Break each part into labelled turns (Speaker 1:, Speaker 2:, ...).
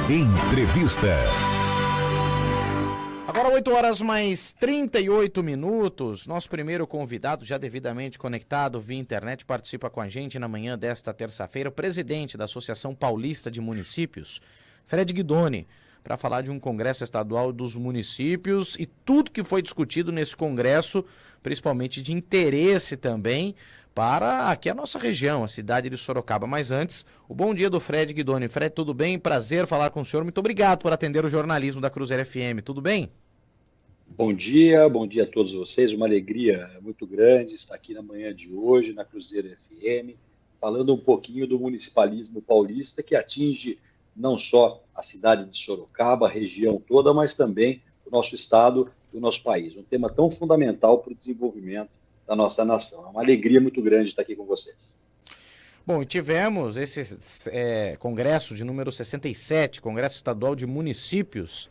Speaker 1: Entrevista.
Speaker 2: Agora 8 horas mais 38 minutos, nosso primeiro convidado, já devidamente conectado via internet, participa com a gente na manhã desta terça-feira, o presidente da Associação Paulista de Municípios, Fred Guidoni, para falar de um congresso estadual dos municípios e tudo que foi discutido nesse congresso, principalmente de interesse também para aqui a nossa região, a cidade de Sorocaba. Mas antes, o bom dia do Fred Guidoni. Fred, tudo bem? Prazer falar com o senhor. Muito obrigado por atender o jornalismo da Cruzeiro FM. Tudo bem?
Speaker 3: Bom dia a todos vocês. Uma alegria muito grande estar aqui na manhã de hoje, na Cruzeiro FM, falando um pouquinho do municipalismo paulista, que atinge não só a cidade de Sorocaba, a região toda, mas também o nosso estado e o nosso país. Um tema tão fundamental para o desenvolvimento da nossa nação. É uma alegria muito grande estar aqui com vocês.
Speaker 2: Bom, e tivemos esse congresso de número 67, Congresso Estadual de Municípios,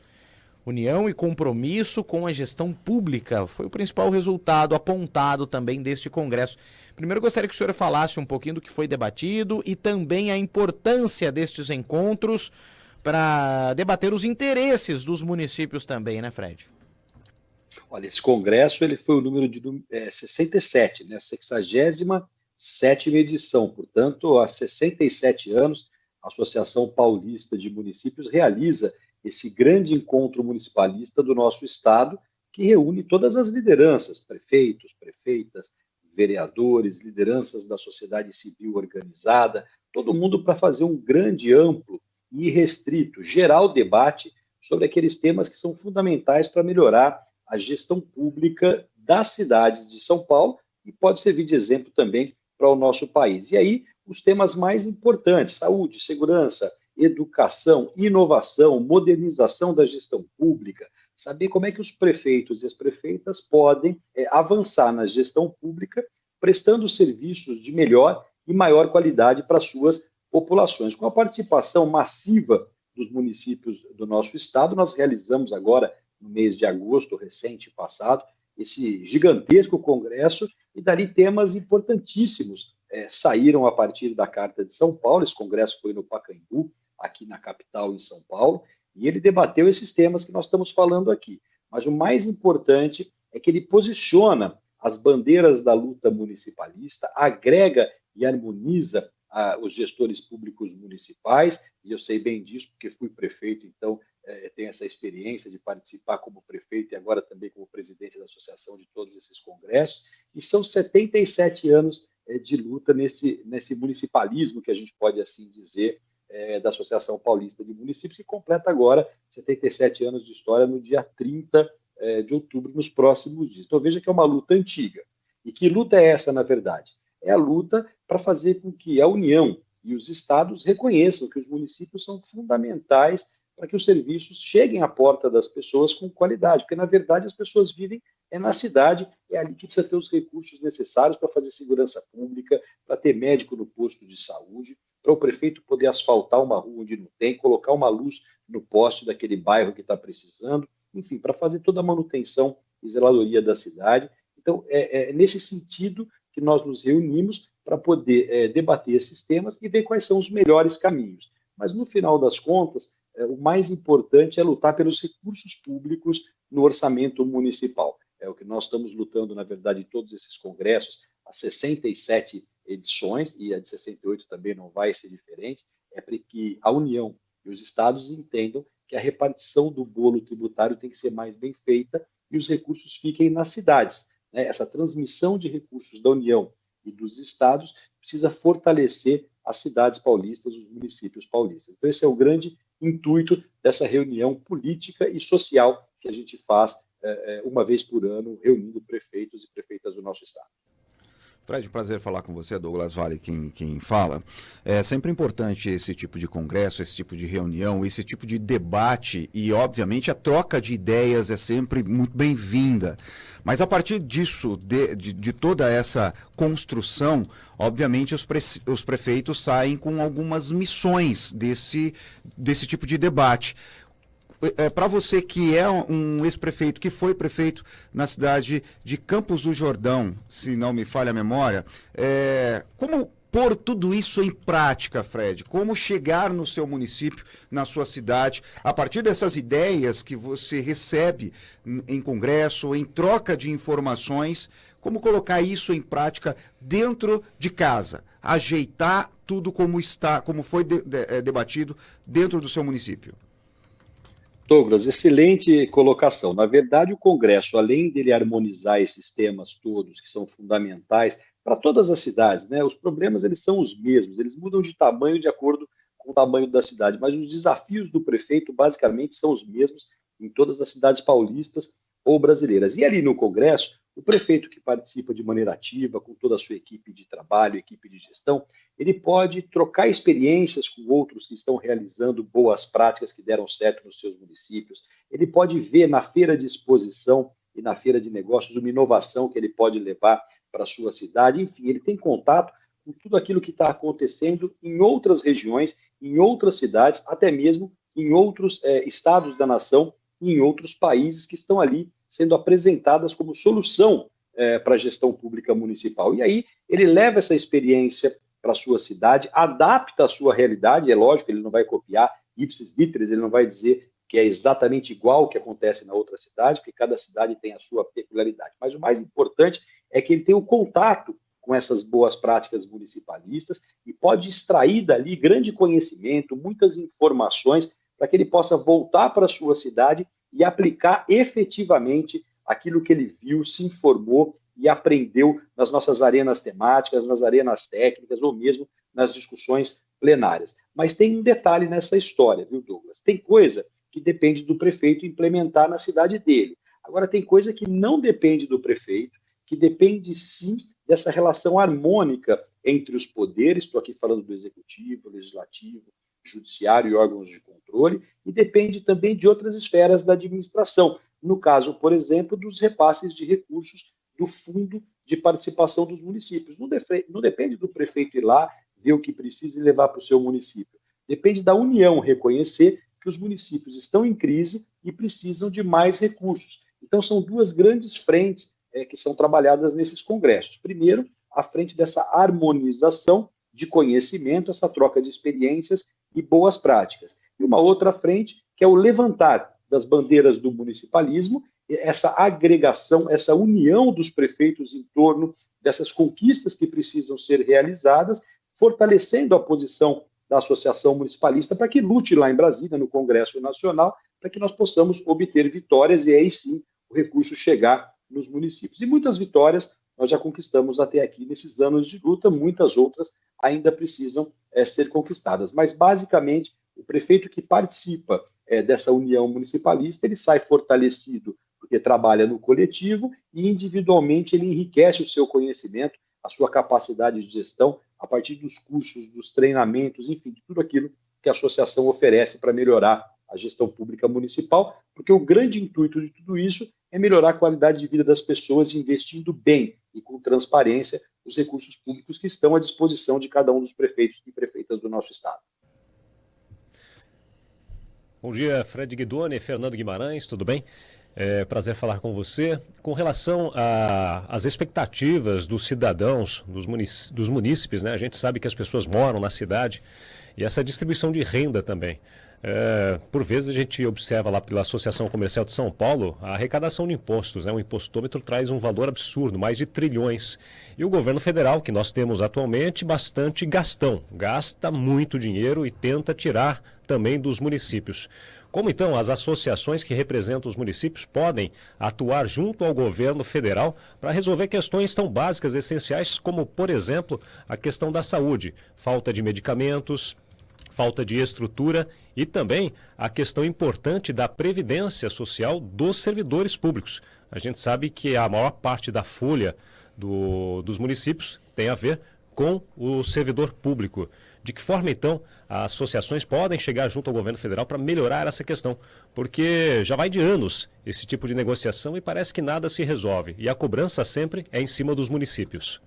Speaker 2: União e Compromisso com a Gestão Pública. Foi o principal resultado apontado também deste congresso. Primeiro, gostaria que o senhor falasse um pouquinho do que foi debatido e também a importância destes encontros para debater os interesses dos municípios também, né, Fred?
Speaker 3: Olha, esse congresso ele foi o número de 67, né? 67ª edição. Portanto, há 67 anos, a Associação Paulista de Municípios realiza esse grande encontro municipalista do nosso estado, que reúne todas as lideranças, prefeitos, prefeitas, vereadores, lideranças da sociedade civil organizada, todo mundo para fazer um grande, amplo e restrito, geral debate sobre aqueles temas que são fundamentais para melhorar a gestão pública das cidades de São Paulo e pode servir de exemplo também para o nosso país. E aí, os temas mais importantes, saúde, segurança, educação, inovação, modernização da gestão pública, saber como é que os prefeitos e as prefeitas podem avançar na gestão pública, prestando serviços de melhor e maior qualidade para suas populações. Com a participação massiva dos municípios do nosso estado, nós realizamos agora, no mês de agosto recente passado, esse gigantesco congresso, e dali temas importantíssimos saíram a partir da Carta de São Paulo. Esse congresso foi no Pacaembu, aqui na capital, em São Paulo, e ele debateu esses temas que nós estamos falando aqui. Mas o mais importante é que ele posiciona as bandeiras da luta municipalista, agrega e harmoniza os gestores públicos municipais, e eu sei bem disso porque fui prefeito, então tenho essa experiência de participar como prefeito e agora também como presidente da associação de todos esses congressos, e são 77 anos de luta nesse municipalismo, que a gente pode assim dizer, da Associação Paulista de Municípios, que completa agora 77 anos de história no dia 30 de outubro, nos próximos dias. Então veja que é uma luta antiga. E que luta é essa, na verdade? É a luta para fazer com que a União e os estados reconheçam que os municípios são fundamentais para que os serviços cheguem à porta das pessoas com qualidade, porque, na verdade, as pessoas vivem na cidade, é ali que precisa ter os recursos necessários para fazer segurança pública, para ter médico no posto de saúde, para o prefeito poder asfaltar uma rua onde não tem, colocar uma luz no poste daquele bairro que está precisando, enfim, para fazer toda a manutenção e zeladoria da cidade. Então, é nesse sentido que nós nos reunimos para poder debater esses temas e ver quais são os melhores caminhos. Mas, no final das contas, o mais importante é lutar pelos recursos públicos no orçamento municipal. É o que nós estamos lutando, na verdade, em todos esses congressos, as 67 edições, e a de 68 também não vai ser diferente, é para que a União e os estados entendam que a repartição do bolo tributário tem que ser mais bem feita e os recursos fiquem nas cidades. Essa transmissão de recursos da União e dos estados precisa fortalecer as cidades paulistas, os municípios paulistas. Então, esse é o grande intuito dessa reunião política e social que a gente faz uma vez por ano, reunindo prefeitos e prefeitas do nosso estado.
Speaker 1: Fred, prazer falar com você, Douglas Vale quem fala. É sempre importante esse tipo de congresso, esse tipo de reunião, esse tipo de debate e, obviamente, a troca de ideias é sempre muito bem-vinda. Mas a partir disso, de toda essa construção, obviamente os prefeitos saem com algumas missões desse tipo de debate. Para você que é um ex-prefeito, que foi prefeito na cidade de Campos do Jordão, se não me falha a memória, como pôr tudo isso em prática, Fred? Como chegar no seu município, na sua cidade, a partir dessas ideias que você recebe em congresso, em troca de informações, como colocar isso em prática dentro de casa, ajeitar tudo como está, como foi debatido dentro do seu município?
Speaker 3: Douglas, excelente colocação. Na verdade, o Congresso, além dele harmonizar esses temas todos que são fundamentais para todas as cidades, né? Os problemas eles são os mesmos, eles mudam de tamanho de acordo com o tamanho da cidade, mas os desafios do prefeito basicamente são os mesmos em todas as cidades paulistas ou brasileiras. E ali no Congresso, o prefeito que participa de maneira ativa, com toda a sua equipe de trabalho, equipe de gestão, ele pode trocar experiências com outros que estão realizando boas práticas que deram certo nos seus municípios. Ele pode ver na feira de exposição e na feira de negócios uma inovação que ele pode levar para a sua cidade. Enfim, ele tem contato com tudo aquilo que está acontecendo em outras regiões, em outras cidades, até mesmo em outros estados da nação, e em outros países que estão ali sendo apresentadas como solução para a gestão pública municipal. E aí ele leva essa experiência para a sua cidade, adapta a sua realidade, é lógico, ele não vai copiar ipsis literis, ele não vai dizer que é exatamente igual o que acontece na outra cidade, porque cada cidade tem a sua peculiaridade. Mas o mais importante é que ele tem o contato com essas boas práticas municipalistas e pode extrair dali grande conhecimento, muitas informações, para que ele possa voltar para a sua cidade e aplicar efetivamente aquilo que ele viu, se informou e aprendeu nas nossas arenas temáticas, nas arenas técnicas ou mesmo nas discussões plenárias. Mas tem um detalhe nessa história, viu, Douglas? Tem coisa que depende do prefeito implementar na cidade dele. Agora, tem coisa que não depende do prefeito, que depende sim dessa relação harmônica entre os poderes, estou aqui falando do executivo, legislativo, judiciário e órgãos de controle, e depende também de outras esferas da administração. No caso, por exemplo, dos repasses de recursos do Fundo de Participação dos Municípios. Não depende do prefeito ir lá, ver o que precisa e levar para o seu município. Depende da União reconhecer que os municípios estão em crise e precisam de mais recursos. Então, são duas grandes frentes que são trabalhadas nesses congressos. Primeiro, a frente dessa harmonização de conhecimento, essa troca de experiências e boas práticas. E uma outra frente, que é o levantar das bandeiras do municipalismo, essa agregação, essa união dos prefeitos em torno dessas conquistas que precisam ser realizadas, fortalecendo a posição da Associação Municipalista para que lute lá em Brasília, no Congresso Nacional, para que nós possamos obter vitórias e aí sim o recurso chegar nos municípios. E muitas vitórias nós já conquistamos até aqui nesses anos de luta, muitas outras ainda precisam ser conquistadas. Mas, basicamente, o prefeito que participa dessa união municipalista, ele sai fortalecido porque trabalha no coletivo e, individualmente, ele enriquece o seu conhecimento, a sua capacidade de gestão, a partir dos cursos, dos treinamentos, enfim, de tudo aquilo que a associação oferece para melhorar a gestão pública municipal, porque o grande intuito de tudo isso é melhorar a qualidade de vida das pessoas, investindo bem e com transparência os recursos públicos que estão à disposição de cada um dos prefeitos e prefeitas do nosso estado.
Speaker 4: Bom dia, Fred Guidoni, Fernando Guimarães, tudo bem? É prazer falar com você. Com relação às expectativas dos cidadãos, dos munícipes, né? A gente sabe que as pessoas moram na cidade e essa distribuição de renda também. Por vezes a gente observa lá pela Associação Comercial de São Paulo a arrecadação de impostos, né? O impostômetro traz um valor absurdo, mais de trilhões. E o governo federal, que nós temos atualmente, bastante gastão, gasta muito dinheiro e tenta tirar também dos municípios. Como então as associações que representam os municípios podem atuar junto ao governo federal para resolver questões tão básicas, essenciais, como, por exemplo, a questão da saúde, falta de medicamentos, falta de estrutura e também a questão importante da previdência social dos servidores públicos. A gente sabe que a maior parte da folha dos municípios tem a ver com o servidor público. De que forma, então, as associações podem chegar junto ao governo federal para melhorar essa questão? Porque já vai de anos esse tipo de negociação e parece que nada se resolve. E a cobrança sempre é em cima dos municípios.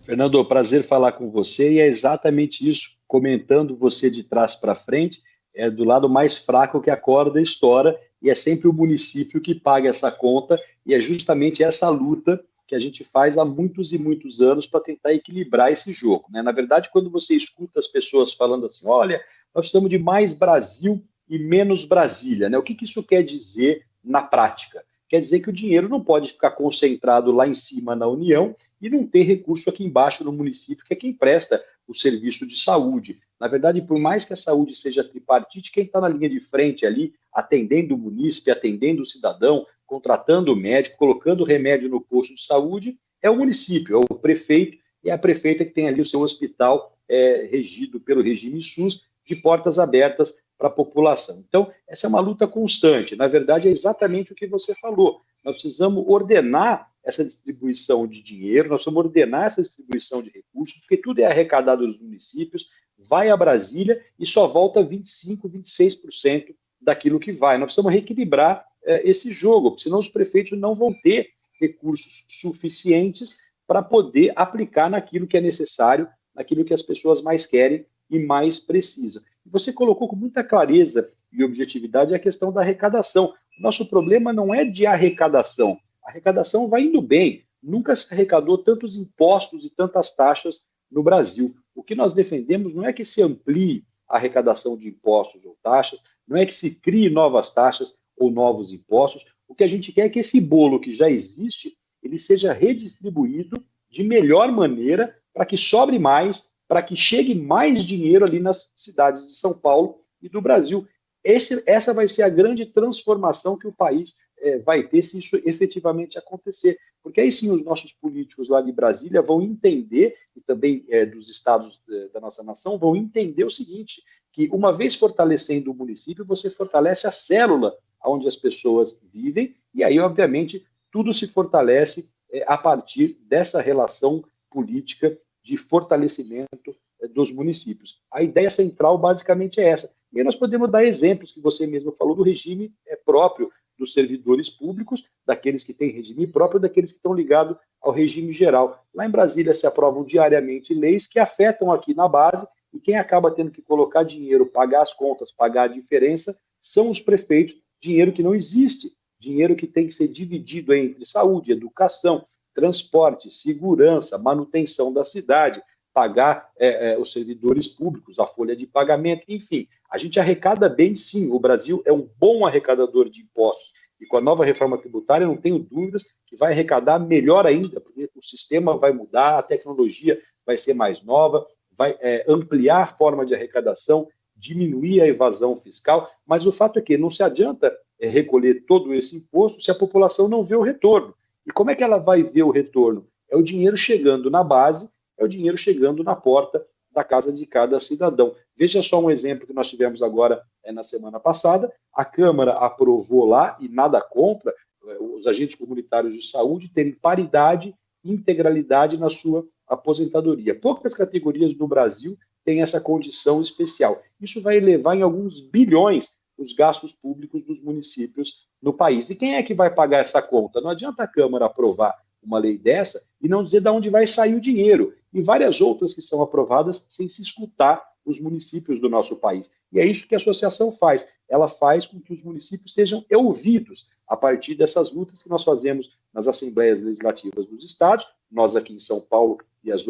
Speaker 3: Fernando, prazer falar com você e é exatamente isso. Comentando você de trás para frente, é do lado mais fraco que a corda estoura e é sempre o município que paga essa conta e é justamente essa luta que a gente faz há muitos e muitos anos para tentar equilibrar esse jogo, né? Na verdade, quando você escuta as pessoas falando assim, olha, nós precisamos de mais Brasil e menos Brasília, né? O que isso quer dizer na prática? Quer dizer que o dinheiro não pode ficar concentrado lá em cima na União e não ter recurso aqui embaixo no município, que é quem presta o serviço de saúde. Na verdade, por mais que a saúde seja tripartite, quem está na linha de frente ali, atendendo o munícipe, atendendo o cidadão, contratando o médico, colocando remédio no posto de saúde, é o município, é o prefeito, e é a prefeita que tem ali o seu hospital regido pelo regime SUS, de portas abertas para a população. Então, essa é uma luta constante. Na verdade, é exatamente o que você falou. Nós precisamos ordenar essa distribuição de dinheiro, nós precisamos ordenar essa distribuição de recursos, porque tudo é arrecadado nos municípios, vai a Brasília e só volta 25%, 26% daquilo que vai. Nós precisamos reequilibrar esse jogo, porque senão os prefeitos não vão ter recursos suficientes para poder aplicar naquilo que é necessário, naquilo que as pessoas mais querem e mais precisam. Você colocou com muita clareza e objetividade a questão da arrecadação. Nosso problema não é de arrecadação. A arrecadação vai indo bem. Nunca se arrecadou tantos impostos e tantas taxas no Brasil. O que nós defendemos não é que se amplie a arrecadação de impostos ou taxas, não é que se crie novas taxas ou novos impostos. O que a gente quer é que esse bolo que já existe, ele seja redistribuído de melhor maneira para que sobre mais, para que chegue mais dinheiro ali nas cidades de São Paulo e do Brasil. Essa vai ser a grande transformação que o país vai ter se isso efetivamente acontecer. Porque aí sim os nossos políticos lá de Brasília vão entender, e também dos estados da nossa nação, vão entender o seguinte, que uma vez fortalecendo o município, você fortalece a célula onde as pessoas vivem, e aí, obviamente, tudo se fortalece a partir dessa relação política de fortalecimento dos municípios. A ideia central basicamente é essa. E aí nós podemos dar exemplos que você mesmo falou do regime próprio dos servidores públicos, daqueles que têm regime próprio, daqueles que estão ligados ao regime geral. Lá em Brasília se aprovam diariamente leis que afetam aqui na base, e quem acaba tendo que colocar dinheiro, pagar as contas, pagar a diferença, são os prefeitos, dinheiro que não existe, dinheiro que tem que ser dividido entre saúde, educação, transporte, segurança, manutenção da cidade, pagar os servidores públicos, a folha de pagamento, enfim. A gente arrecada bem, sim. O Brasil é um bom arrecadador de impostos. E com a nova reforma tributária, eu não tenho dúvidas que vai arrecadar melhor ainda, porque o sistema vai mudar, a tecnologia vai ser mais nova, vai ampliar a forma de arrecadação, diminuir a evasão fiscal, mas o fato é que não se adianta recolher todo esse imposto se a população não vê o retorno. E como é que ela vai ver o retorno? É o dinheiro chegando na base, é o dinheiro chegando na porta da casa de cada cidadão. Veja só um exemplo que nós tivemos agora na semana passada. A Câmara aprovou lá, e nada contra, os agentes comunitários de saúde terem paridade e integralidade na sua aposentadoria. Poucas categorias no Brasil têm essa condição especial. Isso vai elevar em alguns bilhões os gastos públicos dos municípios no país. E quem é que vai pagar essa conta? Não adianta a Câmara aprovar uma lei dessa e não dizer de onde vai sair o dinheiro. E várias outras que são aprovadas sem se escutar os municípios do nosso país. E é isso que a associação faz. Ela faz com que os municípios sejam ouvidos a partir dessas lutas que nós fazemos nas assembleias legislativas dos estados, nós aqui em São Paulo e dos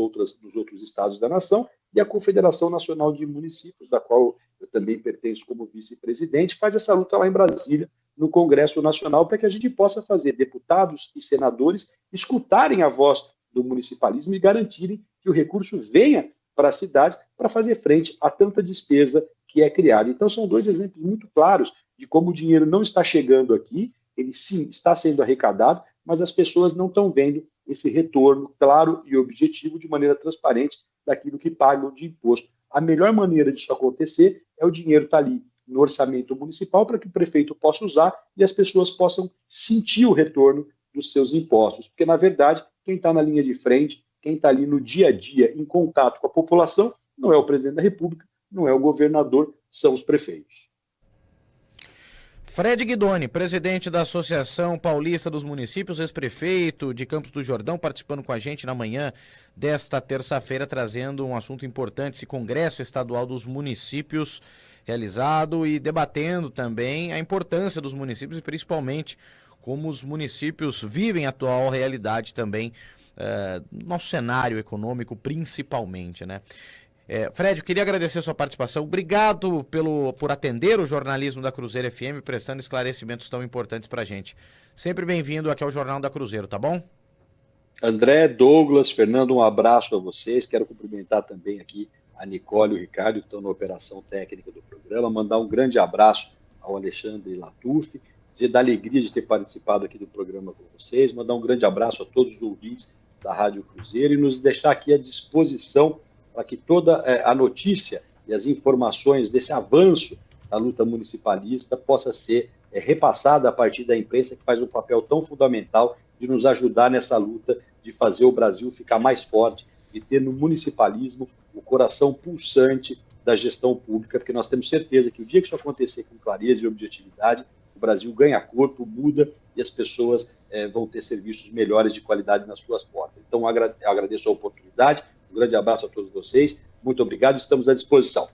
Speaker 3: outros estados da nação, e a Confederação Nacional de Municípios, da qual eu também pertenço como vice-presidente, faz essa luta lá em Brasília, no Congresso Nacional, para que a gente possa fazer deputados e senadores escutarem a voz do municipalismo e garantirem que o recurso venha para as cidades para fazer frente a tanta despesa que é criada. Então, são dois exemplos muito claros de como o dinheiro não está chegando aqui, ele sim está sendo arrecadado, mas as pessoas não estão vendo esse retorno claro e objetivo de maneira transparente daquilo que pagam de imposto. A melhor maneira disso acontecer é o dinheiro estar ali no orçamento municipal para que o prefeito possa usar e as pessoas possam sentir o retorno dos seus impostos. Porque, na verdade, quem está na linha de frente, quem está ali no dia a dia, em contato com a população, não é o presidente da República, não é o governador, são os prefeitos.
Speaker 2: Fred Guidoni, presidente da Associação Paulista dos Municípios, ex-prefeito de Campos do Jordão, participando com a gente na manhã desta terça-feira, trazendo um assunto importante, esse Congresso Estadual dos Municípios realizado e debatendo também a importância dos municípios e principalmente como os municípios vivem a atual realidade também, nosso cenário econômico principalmente, né? Fred, eu queria agradecer a sua participação. Obrigado por atender o jornalismo da Cruzeiro FM, prestando esclarecimentos tão importantes para a gente. Sempre bem-vindo aqui ao Jornal da Cruzeiro, tá bom?
Speaker 3: André, Douglas, Fernando, um abraço a vocês. Quero cumprimentar também aqui a Nicole e o Ricardo, que estão na operação técnica do programa. Mandar um grande abraço ao Alexandre Latuf, dizer da alegria de ter participado aqui do programa com vocês. Mandar um grande abraço a todos os ouvintes da Rádio Cruzeiro e nos deixar aqui à disposição para que toda a notícia e as informações desse avanço da luta municipalista possa ser repassada a partir da imprensa, que faz um papel tão fundamental de nos ajudar nessa luta de fazer o Brasil ficar mais forte e ter no municipalismo o coração pulsante da gestão pública, porque nós temos certeza que o dia que isso acontecer com clareza e objetividade, o Brasil ganha corpo, muda e as pessoas vão ter serviços melhores de qualidade nas suas portas. Então, eu agradeço a oportunidade. Um grande abraço a todos vocês. Muito obrigado. Estamos à disposição.